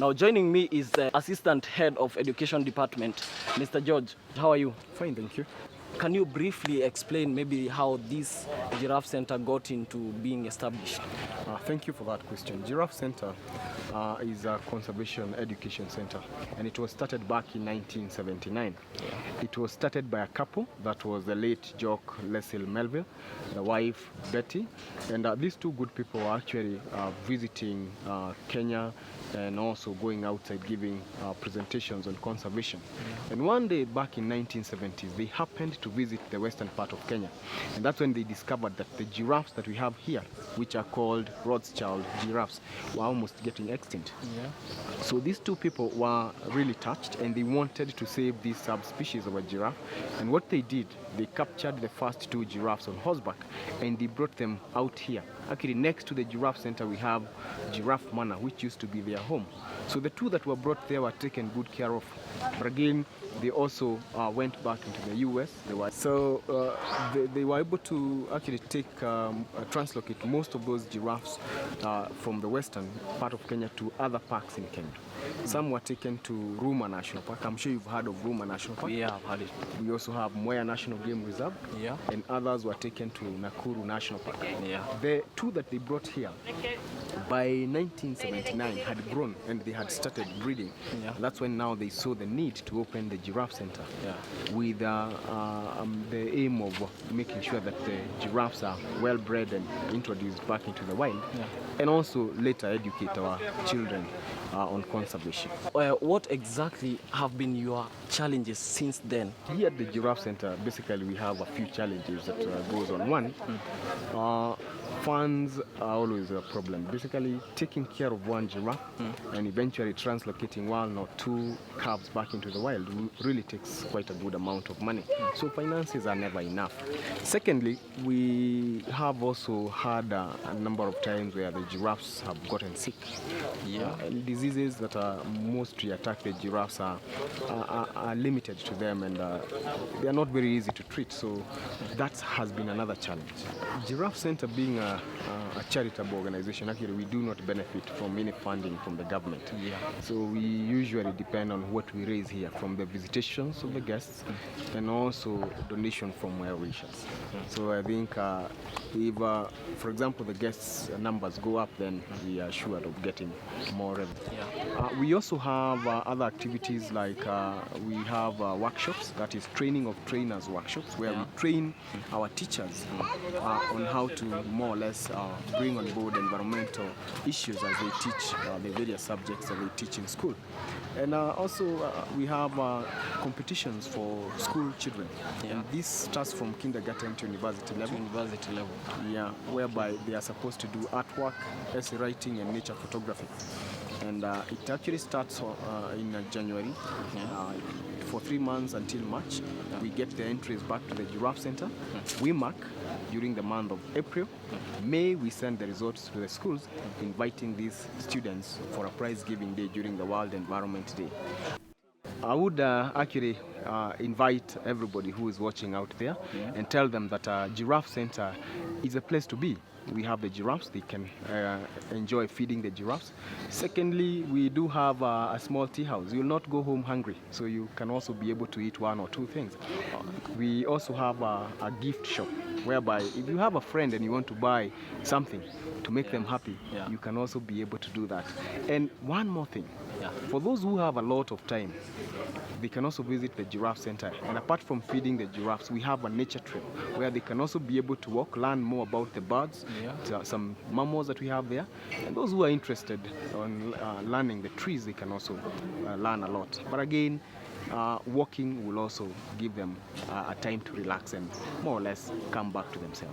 Now joining me is the Assistant Head of Education Department, Mr. George. How are you? Fine, thank you. Can you briefly explain maybe how this Giraffe Center got into being established? Thank you for that question. Giraffe Center is a conservation education center, and it was started back in 1979. It was started by a couple, that was the late Jock Leslie Melville, the wife Betty, and these two good people were actually visiting Kenya and also going outside giving presentations on conservation. And one day back in 1970s, they happened to visit the western part of Kenya, and that's when they discovered that the giraffes that we have here, which are called Rothschild giraffes, were almost getting extinct. So these two people were really touched, and they wanted to save this subspecies of a giraffe. And what they did, they captured the first two giraffes on horseback, and they brought them out here. Actually, next to the Giraffe Center, we have Giraffe Manor, which used to be their home. So the two that were brought there were taken good care of. But again, they also went back into the US. They were able to actually translocate most of those giraffes from the western part of Kenya to other parks in Kenya. Some were taken to Ruma National Park. I'm sure you've heard of Ruma National Park. Yeah, I've heard it. We also have Mwea National Game Reserve. Yeah. And others were taken to Nakuru National Park. Yeah. The two that they brought here by 1979 had grown and they had started breeding. Yeah. That's when now they saw the need to open the Giraffe Center, with the aim of making sure that the giraffes are well bred and introduced back into the wild, and also later educate our children on conservation. What exactly have been your challenges since then? Here at the Giraffe Center, basically we have a few challenges that goes on. One, funds are always a problem. Basically, taking care of one giraffe and eventually translocating one or two calves back into the wild really takes quite a good amount of money. So finances are never enough. Secondly, we have also had a number of times where the giraffes have gotten sick. And diseases that mostly attack the giraffes are limited to them, and they are not very easy to treat. So that has been another challenge. Giraffe Center being a charitable organization, actually we do not benefit from any funding from the government. So we usually depend on what we raise here from the visitations of the guests and also donation from well-wishers. So I think if, for example, the guests' numbers go up, then we are sure of getting more revenue. We also have other activities like we have workshops, that is training of trainers workshops, where we train our teachers on how to more or less bring on board environmental issues as they teach the various subjects that they teach in school. And also we have competitions for school children. And this starts from kindergarten to university level. Whereby they are supposed to do artwork, essay writing, and nature photography. And it actually starts in January for 3 months until March. We get the entries back to the Giraffe Center. We mark during the month of April. May, we send the results to the schools, inviting these students for a prize giving day during the World Environment Day. I would actually invite everybody who is watching out there and tell them that Giraffe Center is a place to be. We have the giraffes, they can enjoy feeding the giraffes. Secondly, we do have a small tea house. You'll not go home hungry, so you can also be able to eat one or two things. We also have a gift shop, whereby if you have a friend and you want to buy something to make them happy, you can also be able to do that. And one more thing, for those who have a lot of time, they can also visit the Giraffe Center. And apart from feeding the giraffes, we have a nature trail where they can also be able to walk, learn more about the birds, some mammals that we have there. And those who are interested in learning the trees, they can also learn a lot. But again, walking will also give them a time to relax and more or less come back to themselves.